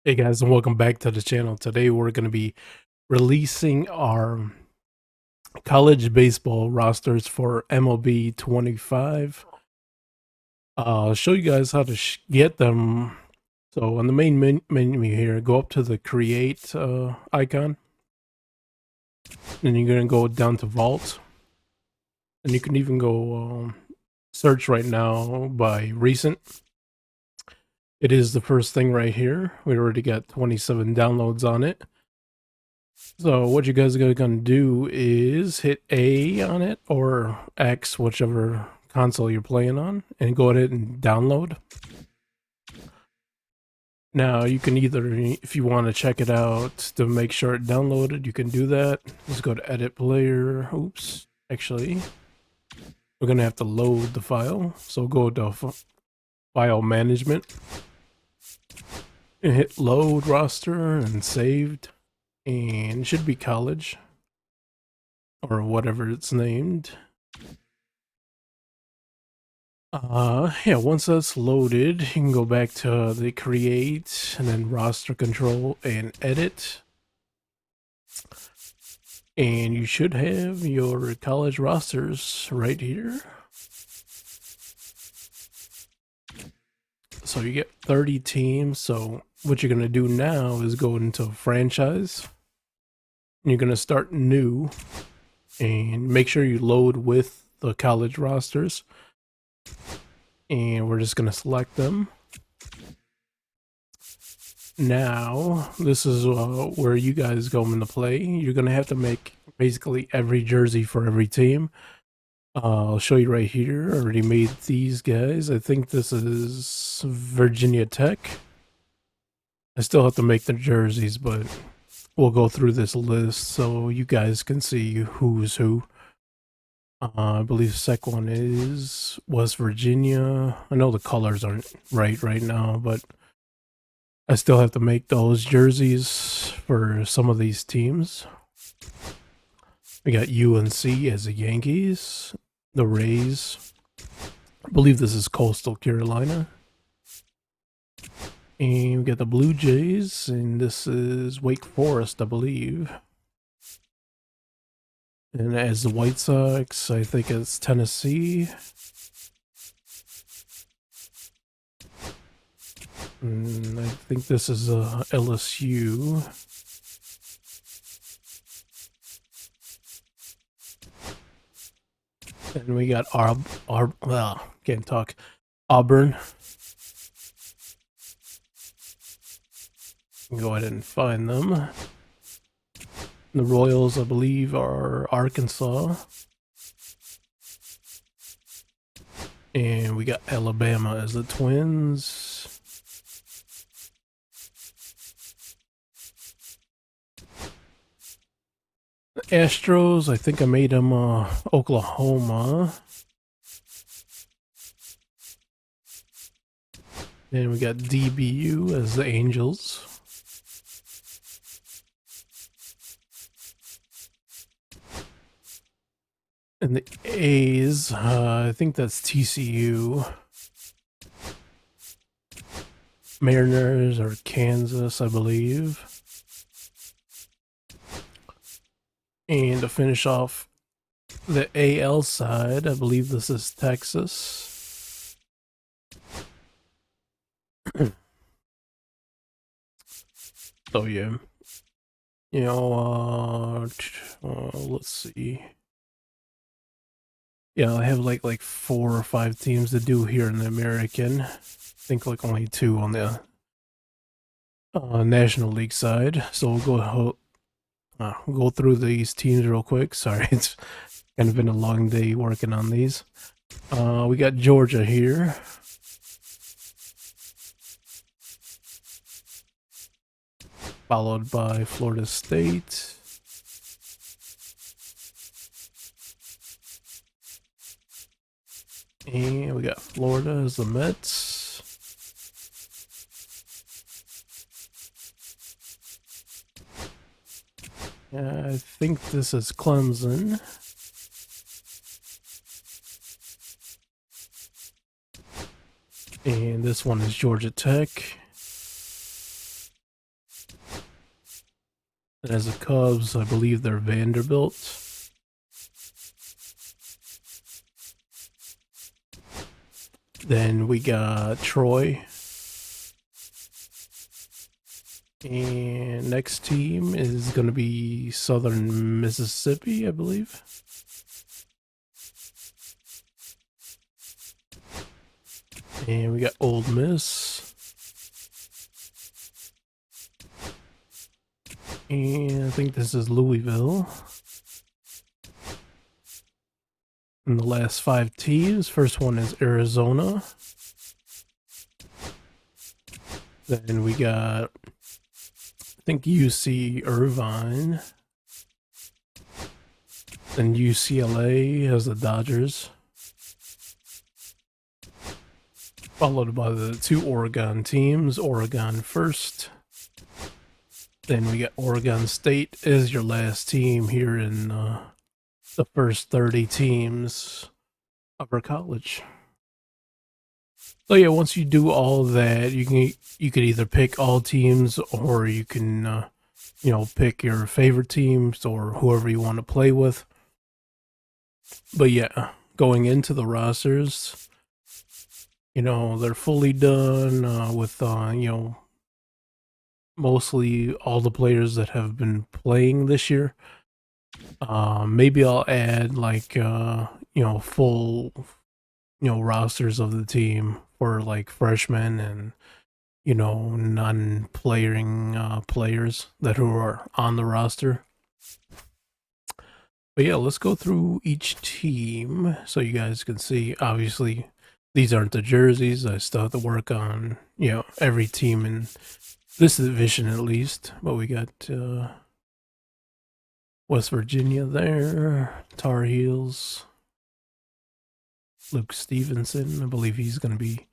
Hey guys, and welcome back to the channel. Today we're going to be releasing our college baseball rosters for MLB 25. I'll show you guys how to get them. So on the main menu here, go up to the create icon. Then you're going to go down to vault. And you can even go search right now by recent. It is the first thing right here. We already got 27 downloads on it. So what you guys are gonna do is hit A on it or X, whichever console you're playing on, and go ahead and download. Now you can either, if you want to check it out to make sure it downloaded, you can do that. Just go to edit player. Oops, actually, we're gonna have to load the file. So go to file management and hit load roster and saved, and it should be college or whatever it's named. Yeah, once that's loaded, you can go back to the create and then roster control and edit. And you should have your college rosters right here. So you get 30 teams. So what you're going to do now is go into franchise. And you're going to start new and make sure you load with the college rosters. And we're just going to select them. Now, this is where you guys go into play. You're going to have to make basically every jersey for every team. I'll show you right here. I already made these guys. I think this is Virginia Tech. I still have to make the jerseys, but we'll go through this list so you guys can see who's who. I believe the second one is West Virginia. I know the colors aren't right now, but I still have to make those jerseys for some of these teams. We got UNC as the Yankees, the Rays. I believe this is Coastal Carolina. And we got the Blue Jays, and this is Wake Forest, I believe. And as the White Sox, I think it's Tennessee. And I think this is LSU. And we got can't talk. Auburn. Go ahead and find them. The Royals, I believe, are Arkansas. And we got Alabama as the Twins. The Astros, I think I made them Oklahoma. And we got DBU as the Angels. And the A's, I think that's TCU. Mariners or Kansas, I believe. And to finish off the AL side, I believe this is Texas. So yeah, let's see. Yeah, I have like 4 or 5 teams to do here in the American. I think like only 2 on the National League side. So we'll go through these teams real quick. Sorry, it's kind of been a long day working on these. We got Georgia here. Followed by Florida State. And we got Florida as the Mets. I think this is Clemson. And this one is Georgia Tech. And as the Cubs, I believe they're Vanderbilt. Then we got Troy. And next team is going to be Southern Mississippi, I believe. And we got Ole Miss. And I think this is Louisville. And the last 5 teams, first one is Arizona. Then we got, I think, UC Irvine. Then UCLA has the Dodgers. Followed by the 2 Oregon teams, Oregon first. Then we got Oregon State as your last team here in the first 30 teams of our college. So yeah, once you do all that, you could either pick all teams, or you can pick your favorite teams or whoever you want to play with. But yeah, going into the rosters, they're fully done with mostly all the players that have been playing this year. Maybe I'll add like full rosters of the team for like freshmen and non-playing players that who are on the roster. But yeah, let's go through each team so you guys can see. Obviously, these aren't the jerseys. I still have to work on every team in this division at least. But we got West Virginia there, Tar Heels, Luke Stevenson. I believe he's going to be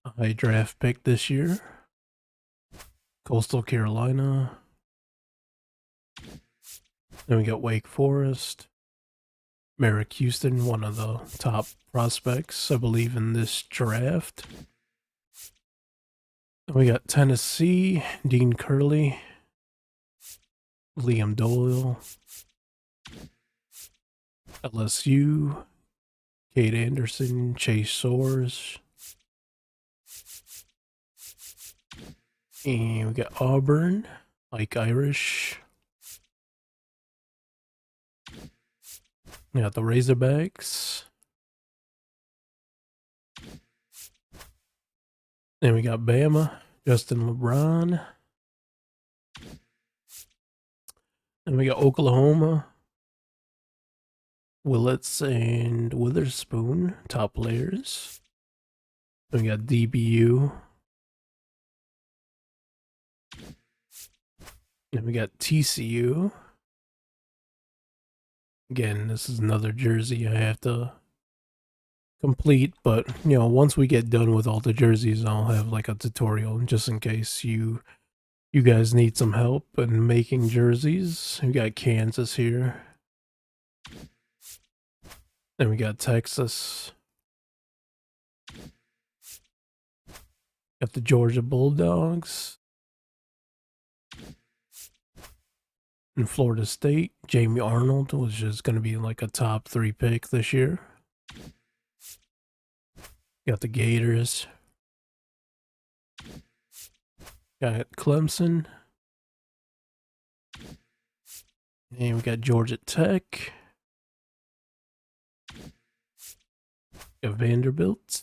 a high draft pick this year. Coastal Carolina. Then we got Wake Forest. Merrick Houston, one of the top prospects, I believe, in this draft. Then we got Tennessee, Dean Curley, Liam Doyle. LSU, Kate Anderson, Chase Soares. And we got Auburn, Mike Irish. We got the Razorbacks. Then we got Bama, Justin LeBron. Then we got Oklahoma, Willits and Witherspoon, top players. Then we got DBU. Then we got TCU. Again, this is another jersey I have to complete, but once we get done with all the jerseys, I'll have like a tutorial just in case you guys need some help in making jerseys. We got Kansas here. Then we got Texas. Got the Georgia Bulldogs. In Florida State, Jamie Arnold, which is going to be like a top 3 pick this year. Got the Gators. Got Clemson. And we got Georgia Tech. Got Vanderbilt.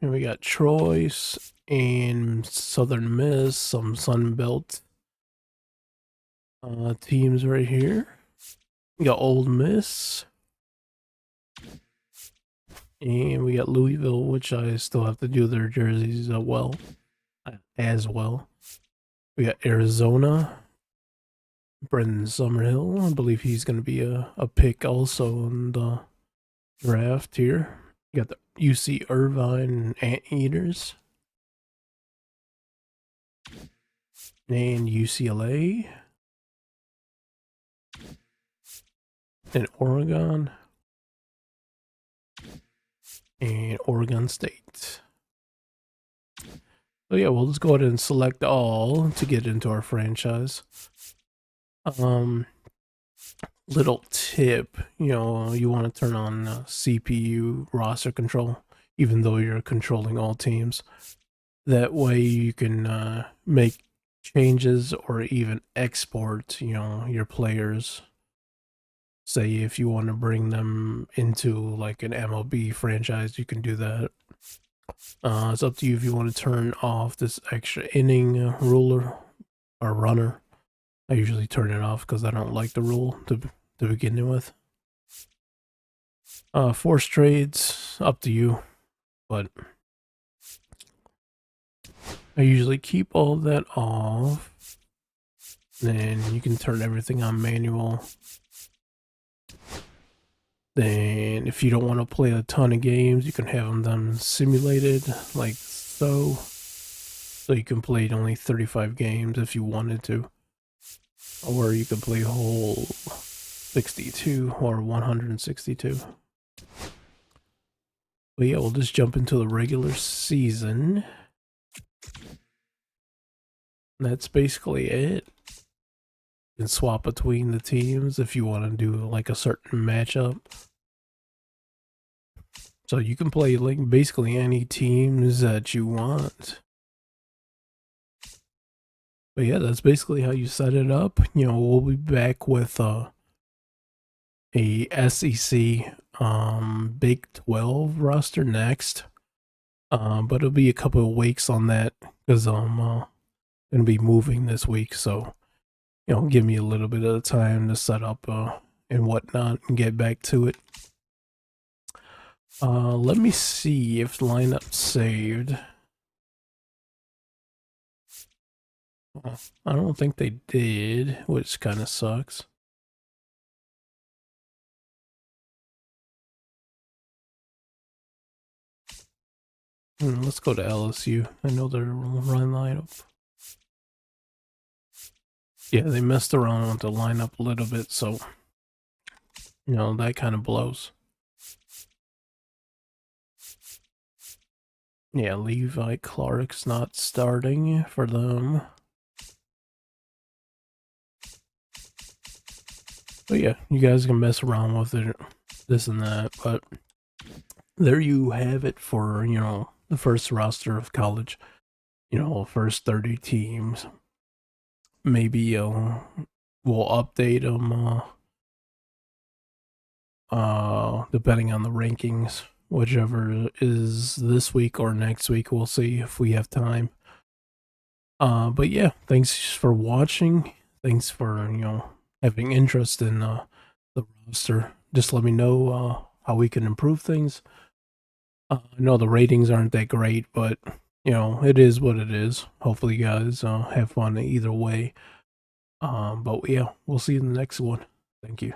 And we got Troy and Southern Miss, some Sun Belt teams right here. We got Ole Miss. And we got Louisville, which I still have to do their jerseys as well. We got Arizona. Brendan Summerhill. I believe he's going to be a pick also in the draft here. You got the UC Irvine Anteaters. And UCLA. And Oregon. And Oregon State. So yeah, we'll just go ahead and select all to get into our franchise. Little tip, you want to turn on CPU roster control, even though you're controlling all teams. That way you can make changes or even export, your players. Say if you want to bring them into like an MLB franchise, you can do that. It's up to you if you want to turn off this extra inning ruler or runner. I usually turn it off because I don't like the rule to begin with. Force trades, up to you, but I usually keep all that off. Then you can turn everything on manual. Then if you don't want to play a ton of games, you can have them done simulated like so. So you can play only 35 games if you wanted to. Or you can play whole 62 or 162. But yeah, we'll just jump into the regular season. That's basically it. You can swap between the teams if you want to do like a certain matchup. So you can play like basically any teams that you want. But yeah, that's basically how you set it up. We'll be back with a SEC Big 12 roster next. But it'll be a couple of weeks on that because I'm gonna be moving this week, so give me a little bit of time to set up and whatnot and get back to it. Let me see if lineup saved. I don't think they did, which kind of sucks. Let's go to LSU. I know they're run lineup. Yeah, they messed around with the lineup a little bit, so that kind of blows. Yeah, Levi Clark's not starting for them. But yeah, you guys can mess around with it, this and that, but there you have it for, the first roster of college, first 30 teams. Maybe we'll update them depending on the rankings, whichever is this week or next week. We'll see if we have time. But yeah, thanks for watching. Thanks for, having interest in the roster. Just let me know how we can improve things. I know the ratings aren't that great, but it is what it is. Hopefully, you guys have fun either way. But yeah, we'll see you in the next one. Thank you.